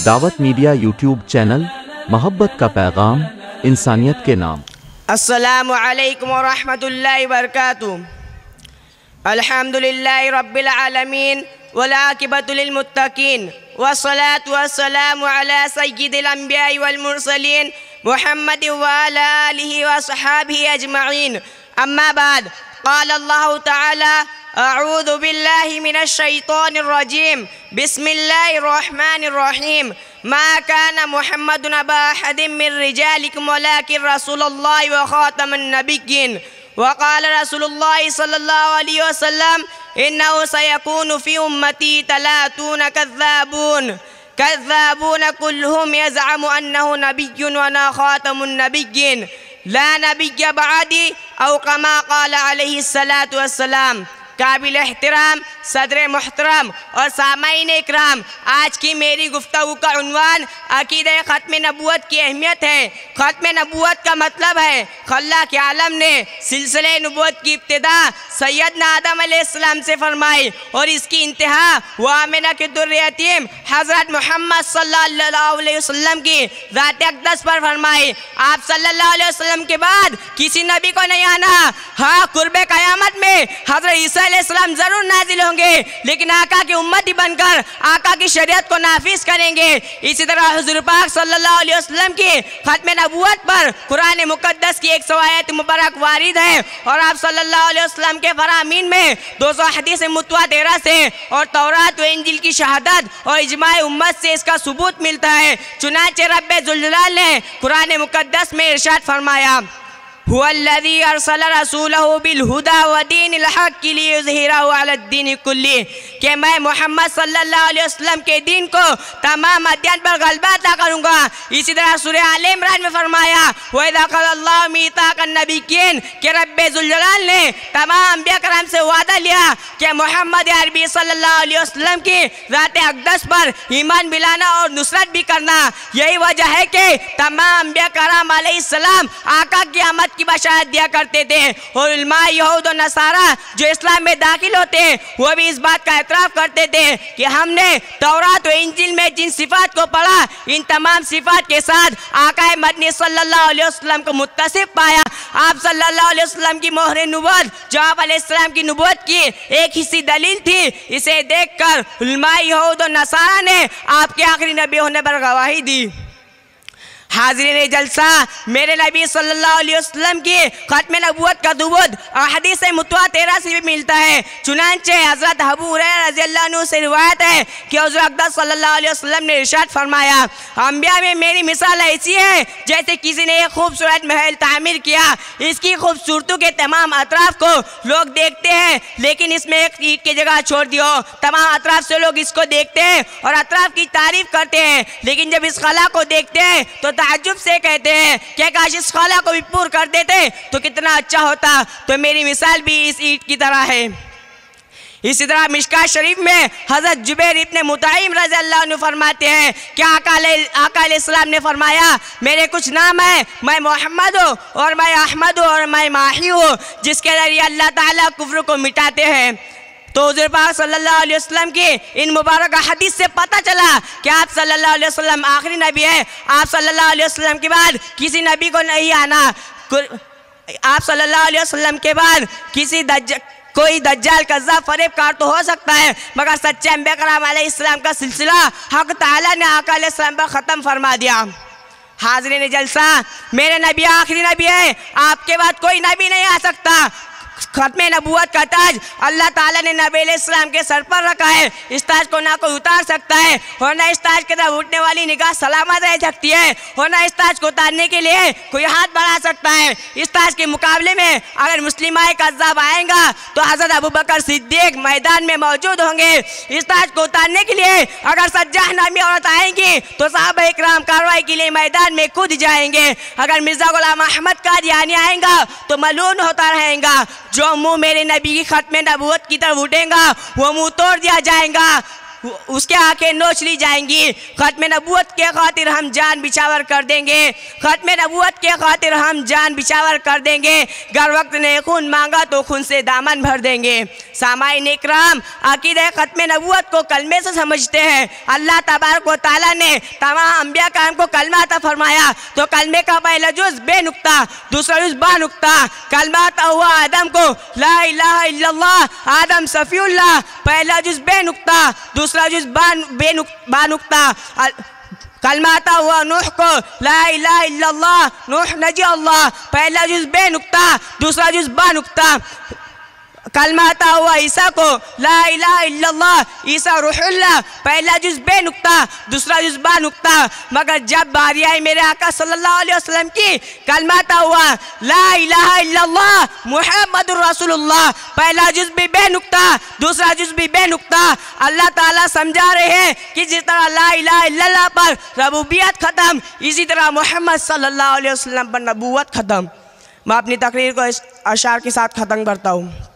दावत media YouTube channel, मोहब्बत का पैगाम, इंसानियत के नाम। अस्सलामु अलैकुम व रहमतुल्लाहि व बरकातुहू। अल्हम्दुलिल्लाहि रब्बिल आलमीन वल आक़िबतु लिल मुत्तक़ीन वस्सलातु वस्सलामु अला सय्यिदिल अंबिया'i वल मुरसलीन मुहम्मद व अला आलिहि व अस्हाबिहि अजमईन। अम्मा बाद, क़ाल अल्लाहु तआला अऊज़ु बिल्लाहि मिनश शैतानिर रजीम, बिस्मिल्लाहिर रहमानिर रहीम। मा काना मुहम्मदुन अबा अहदिम मिन रिजालिकुम वलाकिन रसूलुल्लाहि व खातमुन नबिय्यीन। वक़ाल रसूलुल्लाहि सल्लल्लाहु अलैहि वसल्लम इन्नहु सयकूनु फ़ी उम्मती तलातून कज़्ज़ाबून कुल्लुहुम यज़अमु अन्नहु नबिय्युन व अना खातमुन नबिय्यीन ला नबिय्य बअदी औ कमा क़ाल अलैहिस्सलातु वस्सलाम। काबिल एहतराम सदर मुहतरम और सामाईन इकराम, आज की मेरी गुफ्तगू का उन्वान अकीदे ख़त्म नबूवत की अहमियत है। ख़त्म नबूवत का मतलब है अल्लाह के आलम ने सिलसिले नबूवत की इब्तिदा सैयदना आदम अलैहिस्सलाम से फरमाई और इसकी इंतहा व आमिना के दुर्र यतीम हज़रत मोहम्मद सल्लल्लाहु अलैहि वसल्लम की ज़ात अक़दस पर फरमाई। आप सल्लल्लाहु अलैहि वसल्लम के बाद किसी नबी को नहीं आना। हाँ, कुर्बे क़यामत में हज़रत ईसा अलैहिस्सलाम ज़रूर नाजिल होंगे, लेकिन आका की उम्मती बनकर आका की शरीयत को नाफिज करेंगे। इसी तरह हुज़ूर पाक सल्लल्लाहु अलैहि वसल्लम की ख़त्म नबूवत पर कुरान मुक़द्दस की 100 आयत मुबारक वारिद है और आप सल्लल्लाहु अलैहि वसल्लम के फरामीन में 200 हदीस मुतवातिरा से और तौरात व इंजील की शहादत और इजमाए उम्मत से इसका सबूत मिलता है। चुनांचे रब्बे ज़ुल जलाल ने कुरान मुक़द्दस में इरशाद फरमाया, हुवल्लज़ी अरसला रसूलहु बिल हुदा व दीनिल हक़्क़ि लियुज़हिरहु अलद्दीनि कुल्लिहि, कि मैं मोहम्मद सल्लल्लाहु अलैहि वसल्लम के दीन को तमाम अदयान पर गलबा अता करूँगा। इसी तरह सूरह आले इमरान में फरमाया, व इज़ा क़ज़अल्लाहु मीसाक़न नबिय्यीन, कि रब्बे ज़ुल जलाल ने तमाम अंबिया कराम से वादा लिया कि मोहम्मद अरबी सल्लल्लाहु अलैहि वसल्लम की ज़ात अक़दस पर ईमान मिलाना और नुसरत भी करना। यही वजह है कि तमाम अंबिया कराम अलैहिस्सलाम आका की आमद की बशारत दिया करते थे और उलमा यहूद और नसारा जो इस्लाम में दाखिल होते हैं वो भी इस बात का एतराफ़ करते थे कि हमने तौरात और इंजील में जिन सिफात को पढ़ा, इन तमाम सिफात के साथ आका मदनी सल्लल्लाहु अलैहि वसल्लम को मुत्तसिफ पाया। आप सल्लल्लाहु अलैहि वसल्लम की मोहर नबूवत जो आप अलैहिस्सलाम की नबूवत की एक हिस्सी दलील थी, इसे देखकर उलमा यहूद और नसारा ने आपके आखिरी नबी होने पर गवाही दी। हाज़रीन जलसा, मेरे नबी सल्लल्लाहु अलैहि वसल्लम की ख़त्म नबूवत का सबूत हदीस मुतवातिरा से भी मिलता है। चुनांचे हज़रत अबू हुरैरा रज़ियल्लाहु अन्हु से रिवायत है कि हुज़ूर अक़दस सल्लल्लाहु अलैहि वसल्लम ने इरशाद फरमाया, अंबिया में मेरी मिसाल ऐसी है जैसे किसी ने एक खूबसूरत महल तामीर किया। इसकी खूबसूरती के तमाम अतराफ़ को लोग देखते हैं, लेकिन इसमें एक ईंट की जगह छोड़ दियो। तमाम अतराफ़ से लोग इसको देखते हैं और अतराफ़ की तारीफ़ करते हैं, लेकिन जब इस खला को देखते हैं तो ताज्जुब से कहते हैं कि काश इस खला को भी पूरा कर देते तो कितना अच्छा होता। तो मेरी मिसाल भी इस ईंट की तरह है। इसी तरह मिशकात शरीफ में हज़रत जुबैर इब्न मुतइम रज़ियल्लाहु अन्हु फरमाते हैं कि आका अलैहिस्सलाम ने फरमाया, मेरे कुछ नाम है, मैं मोहम्मद हूँ और मैं अहमद हूँ और मैं माही हूँ, जिसके जरिए अल्लाह ताला कुफ्र को मिटाते हैं। तो हुज़ूर पाक सल्लल्लाहु अलैहि वसल्लम की इन मुबारक हदीस से पता चला कि आप सल्लल्लाहु अलैहि वसल्लम आखिरी नबी हैं। आप सल्लल्लाहु अलैहि वसल्लम के बाद किसी नबी को नहीं आना। आप सल्लल्लाहु अलैहि वसल्लम के बाद कोई दज्जाल कज़्ज़ाब फरेबकार तो हो सकता है, मगर सच्चे अंबिया कराम अलैहिस्सलाम का सिलसिला हक़ ताला ने आका अलैहिस्सलाम पर ख़त्म फरमा दिया। हाज़रीन जलसा, मेरे नबी आखिरी नबी है, आपके बाद कोई नबी नहीं आ सकता। ख़त्म नबूवत का ताज अल्लाह ताला ने नबी अलैहिस्सलाम के सर पर रखा है। इस ताज को ना कोई उतार सकता है और ना इस ताज के तरफ उठने वाली निगाह सलामत रह सकती है और ना इस ताज को उतारने के लिए कोई हाथ बढ़ा सकता है। इस ताज के मुकाबले में अगर मुस्लिमाए कज़्ज़ाब आएगा तो हज़रत अबू बकर सिद्दीक़ मैदान में मौजूद होंगे। इस ताज को उतारने के लिए अगर सज्जाह नामी औरत आएंगी तो सहाबा इकराम कार्रवाई के लिए मैदान में कूद जाएंगे। अगर मिर्ज़ा ग़ुलाम अहमद कादियानी आएगा तो मलून होता रहेगा। जो मुँह मेरे नबी की ख़त्म नबूवत की तरफ उठेगा वो मुँह तोड़ दिया जाएगा। उसके आंखें नोच ली जाएंगी। खत्म नबूवत के खातिर हम जान बिछावर कर देंगे, खत्म नबूवत के खातिर हम जान बिछावर कर देंगे। गर वक्त ने खून मांगा तो खून से दामन भर देंगे। सामाईन इकराम, अकीदा खत्म नबूवत को कलमे से समझते हैं। अल्लाह तबारक व तआला ने तमाम अंबिया कराम को कलमा अता फरमाया, तो कलमे का पहला जुज़ बेनुक्ता, दूसरा जुज़ बानुक्ता। कलमा अता हुआ आदम को, ला इलाहा इल्लल्लाह, आदम सफ़ीउल्लाह, पहला जुज़ बेनुक्ता, दूसरा जुज़ बानुक्ता। कलमा अता हुआ नूह को, ला इलाहा इल्लल्लाह, नूह नजी अल्लाह, पहला जुज़ बेनुक्ता, दूसरा जुज़ बानुक्ता। कलमा अता हुआ ईसा को, ला इलाहा इल्लल्लाह, ईसा रूहुल्लाह, पहला जुज़ बेनुक्ता, दूसरा जुज़ बानुक्ता। मगर जब बारी आई मेरे आका सल्लल्लाहु अलैहि वसल्लम की, कलमा अता हुआ ला इलाहा इल्लल्लाह मुहम्मदुर रसूलुल्लाह, पहला जुज़ भी बेनुक्ता, दूसरा जुज़ भी बेनुक्ता। अल्लाह ताला समझा रहे हैं कि जिस तरह ला इलाहा इल्लल्लाह पर रबूबियत ख़त्म, इसी तरह मोहम्मद सल्लल्लाहु अलैहि वसल्लम पर नबूवत ख़त्म। मैं अपनी तकरीर को इस अशार के साथ ख़त्म करता हूँ।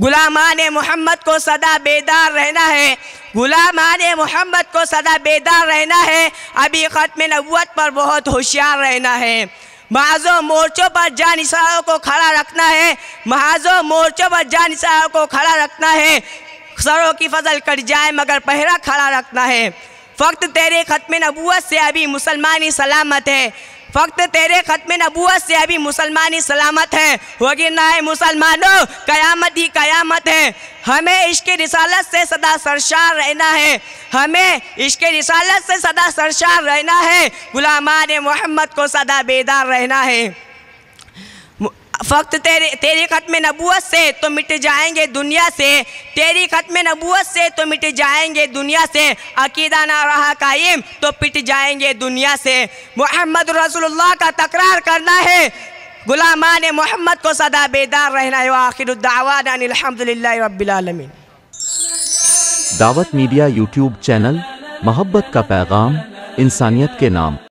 गुलामान मोहम्मद को सदा बेदार रहना है, गुलामान मोहम्मद को सदा बेदार रहना है। अभी ख़त्म नबूवत पर बहुत होशियार रहना है। महाजो मोर्चों पर जानिसारों को खड़ा रखना है, महाजो मोर्चों पर जानिसारों को खड़ा रखना है। सरों की फसल कट जाए मगर पहरा खड़ा रखना है। फ़क्त तेरे ख़त्म नबूवत से अभी मुसलमानी सलामत है, फ़क्त तेरे ख़त्म नबूवत से अभी मुसलमानी सलामत है। वरना है मुसलमानों, क़यामत ही क़यामत है। हमें इश्क़ रिसालत से सदा सरशार रहना है, हमें इश्क़ रिसालत से सदा सरशार रहना है। गुलामान मोहम्मद को सदा बेदार रहना है। फ़क्त तेरी ख़त्म नबूवत से तो मिट जाएंगे दुनिया से, तेरी ख़त्म नबूवत से तो मिट जाएंगे दुनिया से। अकीदा ना रहा कायम तो पिट जाएंगे दुनिया से। मोहम्मद रसूलुल्लाह का तकरार करना है, गुलामान मोहम्मद को सदा बेदार रहना है। आखिरु दावाना अनिल हम्दुलिल्लाहि रब्बिल आलमीन। दावत मीडिया यूट्यूब चैनल, मोहब्बत का पैगाम, इंसानियत के नाम।